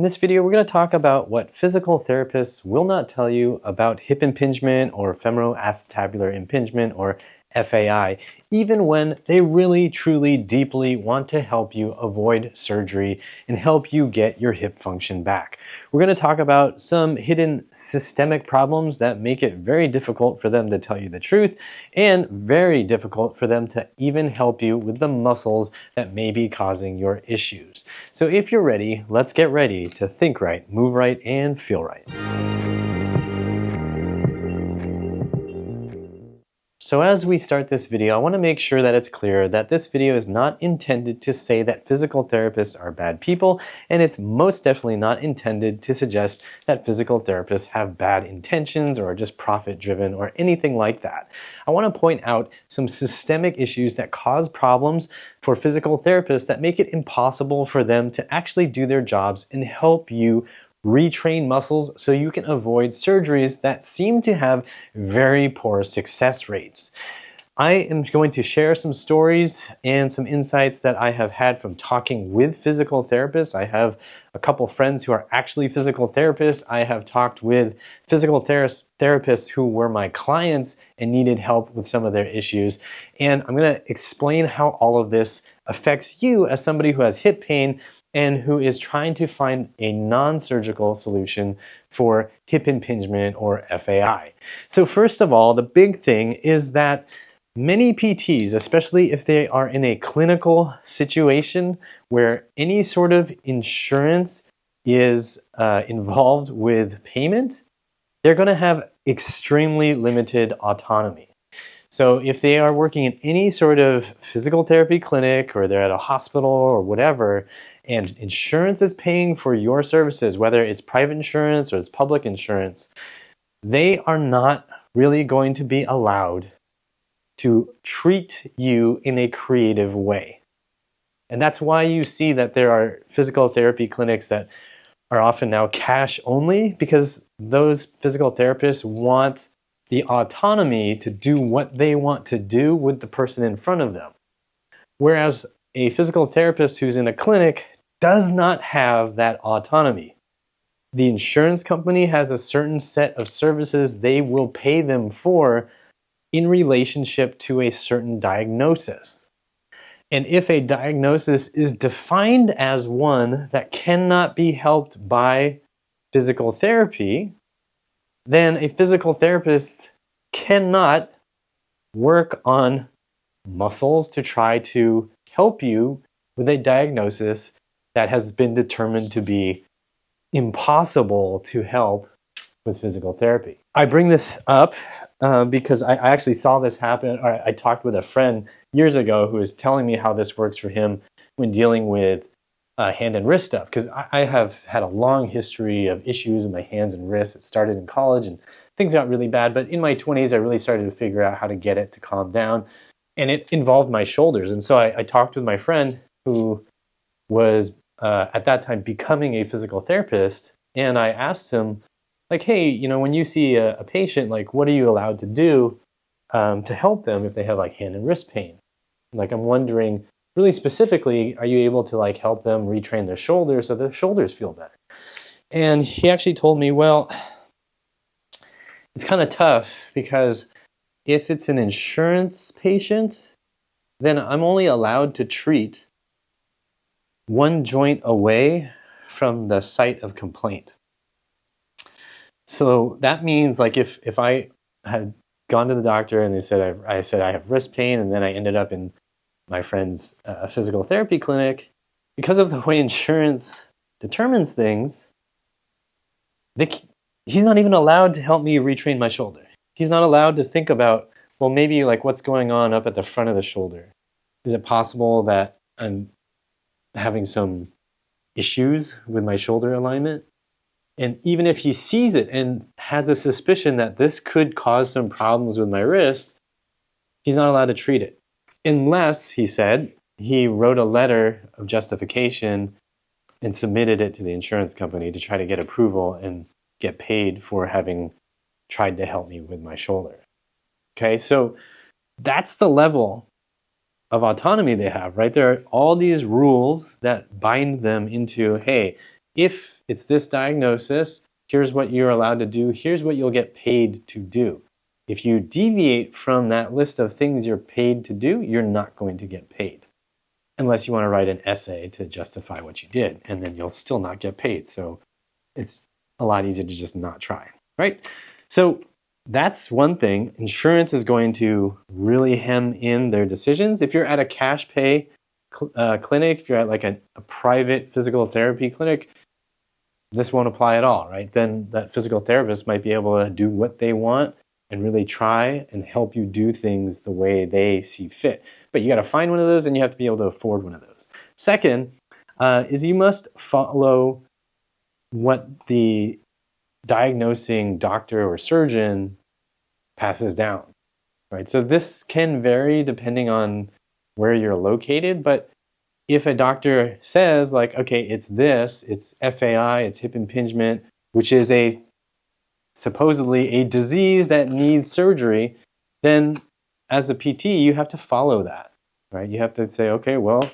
In this video, we're going to talk about what physical therapists will not tell you about hip impingement or femoroacetabular impingement or FAI, even when they really, truly, deeply want to help you avoid surgery and help you get your hip function back. We're going to talk about some hidden systemic problems that make it very difficult for them to tell you the truth and very difficult for them to even help you with the muscles that may be causing your issues. So if you're ready, let's get ready to think right, move right, and feel right. So as we start this video, I want to make sure that it's clear that this video is not intended to say that physical therapists are bad people, and it's most definitely not intended to suggest that physical therapists have bad intentions or are just profit-driven or anything like that. I want to point out some systemic issues that cause problems for physical therapists that make it impossible for them to actually do their jobs and help you retrain muscles so you can avoid surgeries that seem to have very poor success rates. I am going to share some stories and some insights that I have had from talking with physical therapists. I have a couple friends who are actually physical therapists. I have talked with physical therapists who were my clients and needed help with some of their issues. And I'm going to explain how all of this affects you as somebody who has hip pain and who is trying to find a non-surgical solution for hip impingement or FAI. So first of all, the big thing is that many PTs, especially if they are in a clinical situation where any sort of insurance is involved with payment, they're going to have extremely limited autonomy. So if they are working in any sort of physical therapy clinic or they're at a hospital or whatever, and insurance is paying for your services, whether it's private insurance or it's public insurance, they are not really going to be allowed to treat you in a creative way. And that's why you see that there are physical therapy clinics that are often now cash only, because those physical therapists want the autonomy to do what they want to do with the person in front of them. Whereas a physical therapist who's in a clinic does not have that autonomy. The insurance company has a certain set of services they will pay them for in relationship to a certain diagnosis. And if a diagnosis is defined as one that cannot be helped by physical therapy, then a physical therapist cannot work on muscles to try to help you with a diagnosis that has been determined to be impossible to help with physical therapy. I bring this up because I actually saw this happen, or I talked with a friend years ago who was telling me how this works for him when dealing with hand and wrist stuff, because I have had a long history of issues with my hands and wrists. It started in college and things got really bad, but in my 20s I really started to figure out how to get it to calm down, and it involved my shoulders. And so I talked with my friend who was at that time becoming a physical therapist, and I asked him, like, hey, when you see a patient, like, what are you allowed to do to help them if they have like hand and wrist pain? Like, I'm wondering, really specifically, are you able to like help them retrain their shoulders so their shoulders feel better? And he actually told me, well, it's kind of tough because if it's an insurance patient, then I'm only allowed to treat one joint away from the site of complaint. So that means, like, if I had gone to the doctor and they said I said I have wrist pain, and then I ended up in my friend's physical therapy clinic, because of the way insurance determines things, he's not even allowed to help me retrain my shoulder. He's not allowed to think about, well, maybe like what's going on up at the front of the shoulder. Is it possible that I'm having some issues with my shoulder alignment? And even if he sees it and has a suspicion that this could cause some problems with my wrist, he's not allowed to treat it. Unless, he said, he wrote a letter of justification and submitted it to the insurance company to try to get approval and get paid for having tried to help me with my shoulder. Okay, so that's the level of autonomy they have, right? There are all these rules that bind them into, hey, if it's this diagnosis. Here's what you're allowed to do. Here's what you'll get paid to do. If you deviate from that list of things you're paid to do, you're not going to get paid. Unless you want to write an essay to justify what you did, and then you'll still not get paid. So it's a lot easier to just not try, right? So that's one thing. Insurance is going to really hem in their decisions. If you're at a cash pay clinic, if you're at like a private physical therapy clinic, this won't apply at all, right? Then that physical therapist might be able to do what they want and really try and help you do things the way they see fit. But you got to find one of those, and you have to be able to afford one of those. Second, is you must follow what the diagnosing doctor or surgeon passes down, right? So this can vary depending on where you're located, but if a doctor says like, okay, it's this, it's FAI, it's hip impingement, which is supposedly a disease that needs surgery, then as a PT, you have to follow that, right? You have to say, okay, well,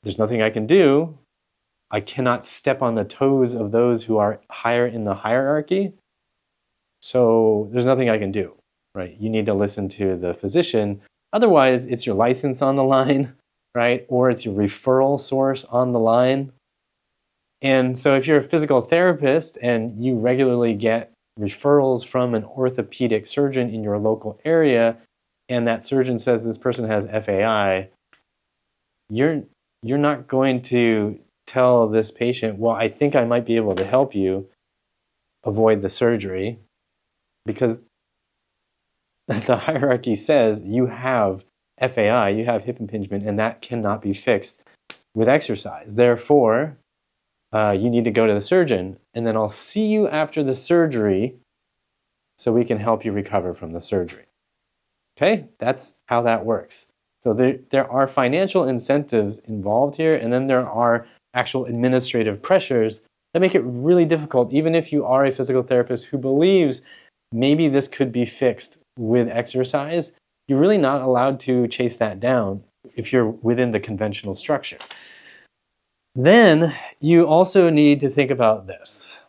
there's nothing I can do. I cannot step on the toes of those who are higher in the hierarchy. So there's nothing I can do, right? You need to listen to the physician. Otherwise, it's your license on the line, right? Or it's your referral source on the line. And so if you're a physical therapist and you regularly get referrals from an orthopedic surgeon in your local area, and that surgeon says this person has FAI, you're not going to tell this patient, well, I think I might be able to help you avoid the surgery, because the hierarchy says you have FAI, you have hip impingement, and that cannot be fixed with exercise. Therefore, you need to go to the surgeon, and then I'll see you after the surgery so we can help you recover from the surgery. Okay, that's how that works. So there are financial incentives involved here, and then there are actual administrative pressures that make it really difficult, even if you are a physical therapist who believes maybe this could be fixed with exercise. You're really not allowed to chase that down if you're within the conventional structure. Then you also need to think about this.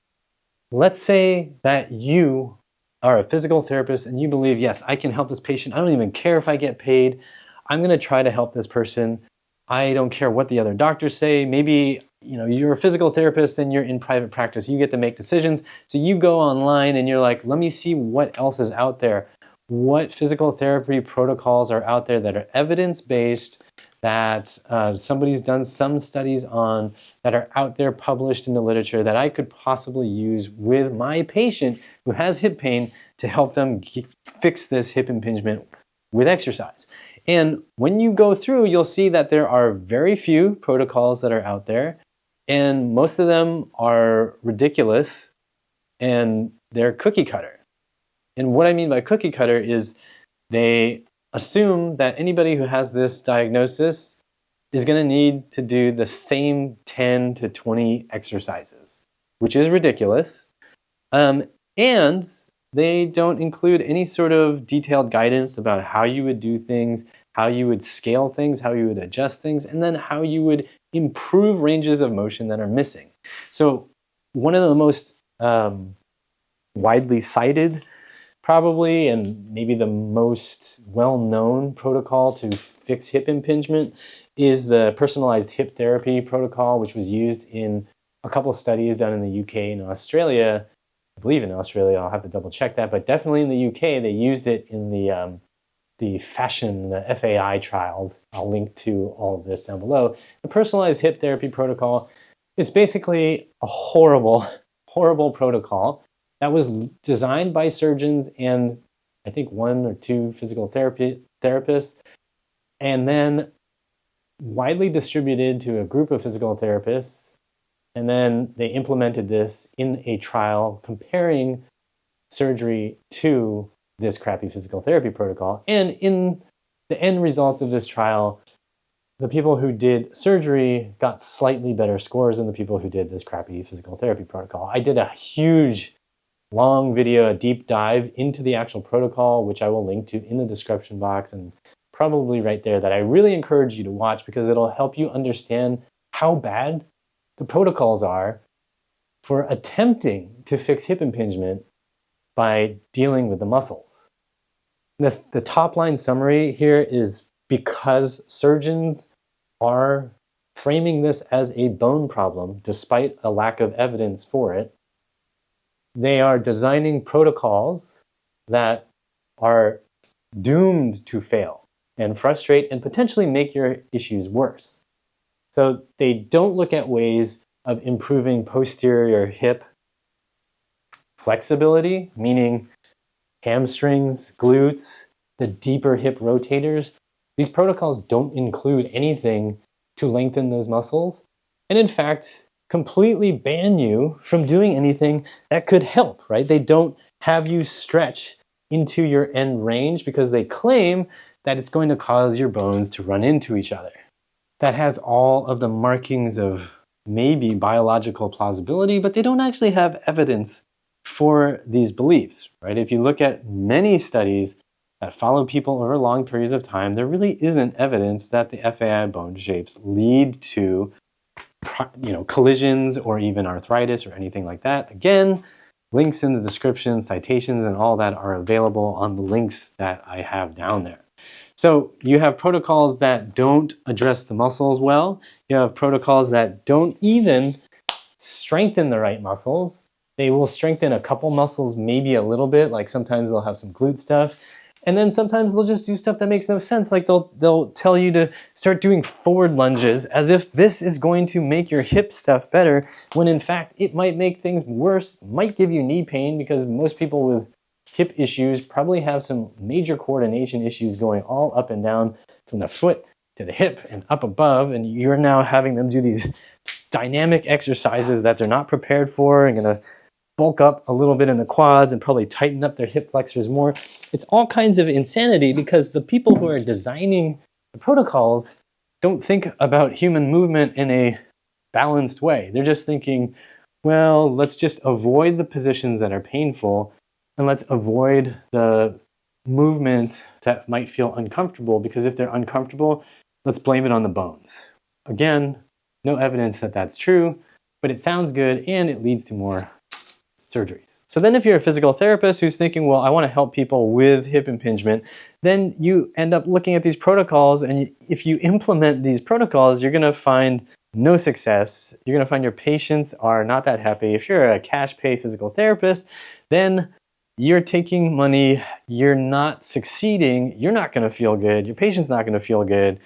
Let's say that you are a physical therapist and you believe, yes, I can help this patient. I don't even care if I get paid. I'm going to try to help this person. I don't care what the other doctors say. Maybe you're a physical therapist and you're in private practice. You get to make decisions. So you go online and you're like, let me see what else is out there. What physical therapy protocols are out there that are evidence-based, that somebody's done some studies on, that are out there published in the literature that I could possibly use with my patient who has hip pain to help them fix this hip impingement with exercise. And when you go through, you'll see that there are very few protocols that are out there, and most of them are ridiculous, and they're cookie cutter. And what I mean by cookie cutter is they assume that anybody who has this diagnosis is going to need to do the same 10 to 20 exercises, which is ridiculous. And they don't include any sort of detailed guidance about how you would do things, how you would scale things, how you would adjust things, and then how you would improve ranges of motion that are missing. So one of the most widely cited, probably, and maybe the most well-known protocol to fix hip impingement is the personalized hip therapy protocol, which was used in a couple of studies done in the UK and Australia. I believe in Australia, I'll have to double check that, but definitely in the UK, they used it in the FAI trials. I'll link to all of this down below. The personalized hip therapy protocol is basically a horrible, horrible protocol that was designed by surgeons and I think 1 or 2 physical therapists, and then widely distributed to a group of physical therapists. And then they implemented this in a trial comparing surgery to this crappy physical therapy protocol. And in the end results of this trial, the people who did surgery got slightly better scores than the people who did this crappy physical therapy protocol. I did a huge, long video, a deep dive into the actual protocol, which I will link to in the description box and probably right there, that I really encourage you to watch because it'll help you understand how bad the protocols are for attempting to fix hip impingement by dealing with the muscles. The top line summary here is because surgeons are framing this as a bone problem, despite a lack of evidence for it, they are designing protocols that are doomed to fail and frustrate and potentially make your issues worse. So they don't look at ways of improving posterior hip flexibility, meaning hamstrings, glutes, the deeper hip rotators. These protocols don't include anything to lengthen those muscles, and in fact, completely ban you from doing anything that could help, right? They don't have you stretch into your end range because they claim that it's going to cause your bones to run into each other. That has all of the markings of maybe biological plausibility, but they don't actually have evidence for these beliefs, right? If you look at many studies that follow people over long periods of time, there really isn't evidence that the FAI bone shapes lead to collisions or even arthritis or anything like that. Again, links in the description, citations, and all that are available on the links that I have down there. So you have protocols that don't address the muscles well. You have protocols that don't even strengthen the right muscles. They will strengthen a couple muscles, maybe a little bit, like sometimes they'll have some glute stuff. And then sometimes they'll just do stuff that makes no sense. Like they'll tell you to start doing forward lunges as if this is going to make your hip stuff better, when in fact it might make things worse, might give you knee pain, because most people with hip issues probably have some major coordination issues going all up and down from the foot to the hip and up above, and you're now having them do these dynamic exercises that they're not prepared for and going to bulk up a little bit in the quads and probably tighten up their hip flexors more. It's all kinds of insanity because the people who are designing the protocols don't think about human movement in a balanced way. They're just thinking, well, let's just avoid the positions that are painful and let's avoid the movements that might feel uncomfortable, because if they're uncomfortable, let's blame it on the bones. Again, no evidence that that's true, but it sounds good and it leads to more surgeries. So then if you're a physical therapist who's thinking, well, I want to help people with hip impingement, then you end up looking at these protocols, and if you implement these protocols, you're going to find no success. You're going to find your patients are not that happy. If you're a cash pay physical therapist, then you're taking money, you're not succeeding, you're not going to feel good, your patient's not going to feel good.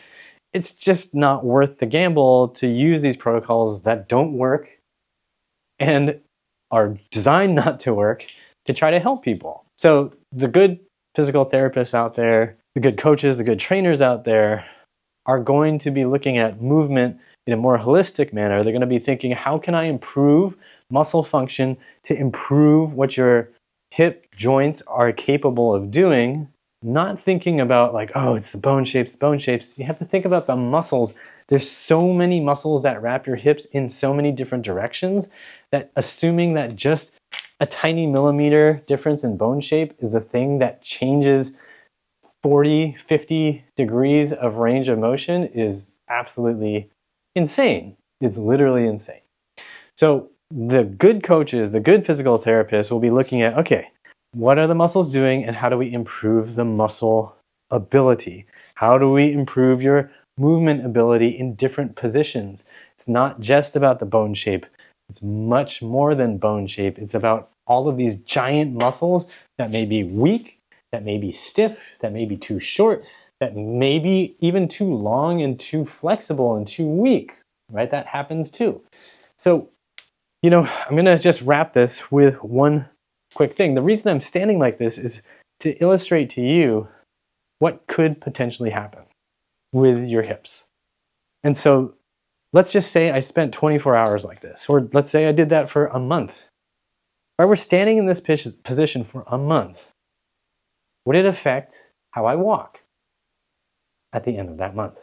It's just not worth the gamble to use these protocols that don't work and are designed not to work to try to help people. So the good physical therapists out there, the good coaches, the good trainers out there are going to be looking at movement in a more holistic manner. They're going to be thinking, how can I improve muscle function to improve what your hip joints are capable of doing? Not thinking about like, oh, it's the bone shapes, the bone shapes. You have to think about the muscles. There's so many muscles that wrap your hips in so many different directions that assuming that just a tiny millimeter difference in bone shape is the thing that changes 40, 50 degrees of range of motion is absolutely insane. It's literally insane. So the good coaches, the good physical therapists will be looking at, okay, what are the muscles doing and how do we improve the muscle ability? How do we improve your movement ability in different positions? It's not just about the bone shape. It's much more than bone shape. It's about all of these giant muscles that may be weak, that may be stiff, that may be too short, that may be even too long and too flexible and too weak, right? That happens too. So, I'm going to just wrap this with one quick thing. The reason I'm standing like this is to illustrate to you what could potentially happen with your hips. And so let's just say I spent 24 hours like this, or let's say I did that for a month. If I were standing in this position for a month, would it affect how I walk at the end of that month?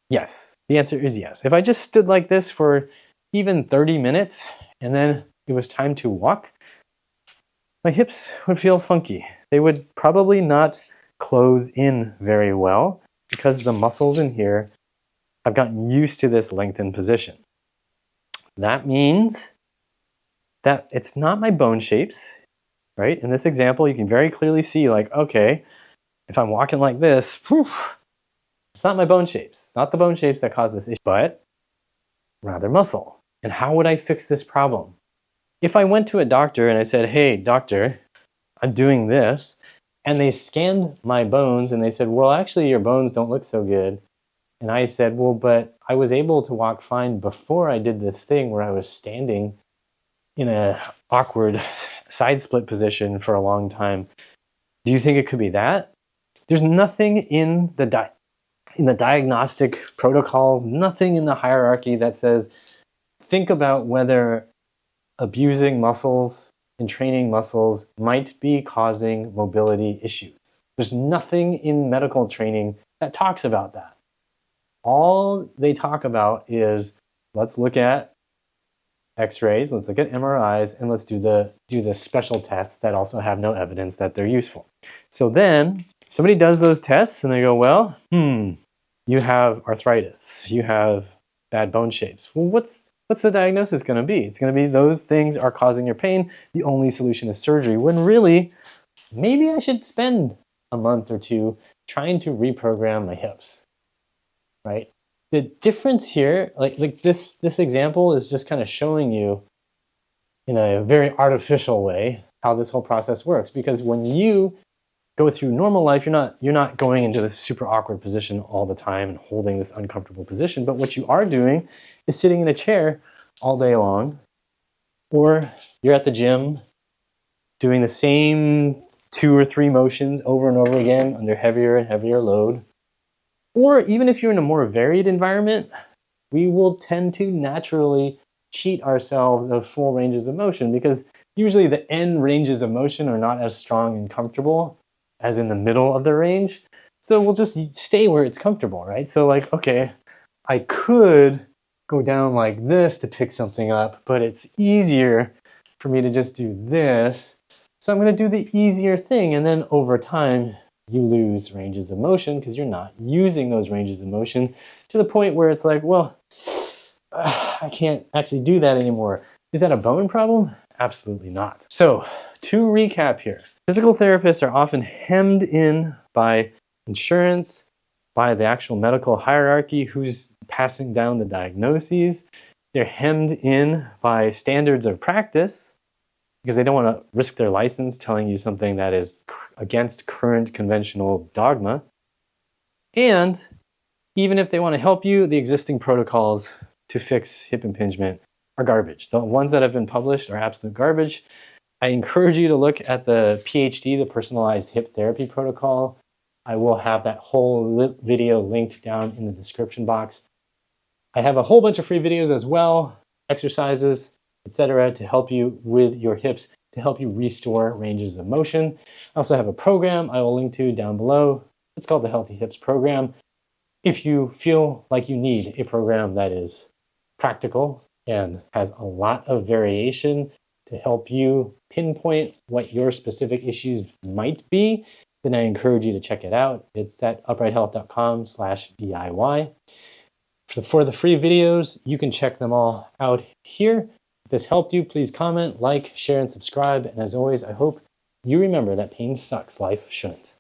Yes. The answer is yes. If I just stood like this for even 30 minutes and then it was time to walk, my hips would feel funky. They would probably not close in very well because the muscles in here have gotten used to this lengthened position. That means that it's not my bone shapes, right? In this example, you can very clearly see like, okay, if I'm walking like this, whew, it's not my bone shapes. It's not the bone shapes that cause this issue, but rather muscle. And how would I fix this problem? If I went to a doctor and I said, hey, doctor, I'm doing this, and they scanned my bones and they said, well, actually, your bones don't look so good. And I said, well, but I was able to walk fine before I did this thing where I was standing in an awkward side split position for a long time. Do you think it could be that? There's nothing in the diagnostic protocols, nothing in the hierarchy that says, think about whether abusing muscles and training muscles might be causing mobility issues. There's nothing in medical training that talks about that. All they talk about is, let's look at X-rays, let's look at MRIs, and let's do the special tests that also have no evidence that they're useful. So then somebody does those tests and they go, well, you have arthritis, you have bad bone shapes. Well, what's the diagnosis going to be? It's going to be those things are causing your pain. The only solution is surgery. When really, maybe I should spend a month or two trying to reprogram my hips, right? The difference here, like this example is just kind of showing you in a very artificial way how this whole process works. Because when you go through normal life, you're not going into this super awkward position all the time and holding this uncomfortable position. But what you are doing is sitting in a chair all day long, or you're at the gym doing the same 2 or 3 motions over and over again under heavier and heavier load. Or even if you're in a more varied environment, we will tend to naturally cheat ourselves of full ranges of motion because usually the end ranges of motion are not as strong and comfortable as in the middle of the range. So we'll just stay where it's comfortable, right? So like, okay, I could go down like this to pick something up, but it's easier for me to just do this. So I'm going to do the easier thing. And then over time, you lose ranges of motion because you're not using those ranges of motion to the point where it's like, well, I can't actually do that anymore. Is that a bone problem? Absolutely not. So to recap here, physical therapists are often hemmed in by insurance, by the actual medical hierarchy who's passing down the diagnoses. They're hemmed in by standards of practice because they don't want to risk their license telling you something that is against current conventional dogma. And even if they want to help you, the existing protocols to fix hip impingement are garbage. The ones that have been published are absolute garbage. I encourage you to look at the PhD, the Personalized Hip Therapy Protocol. I will have that whole video linked down in the description box. I have a whole bunch of free videos as well, exercises, etc., to help you with your hips, to help you restore ranges of motion. I also have a program I will link to down below. It's called the Healthy Hips Program. If you feel like you need a program that is practical and has a lot of variation to help you pinpoint what your specific issues might be, then I encourage you to check it out. It's at uprighthealth.com/DIY. For the free videos, you can check them all out here. If this helped you, please comment, like, share, and subscribe. And as always, I hope you remember that pain sucks, life shouldn't.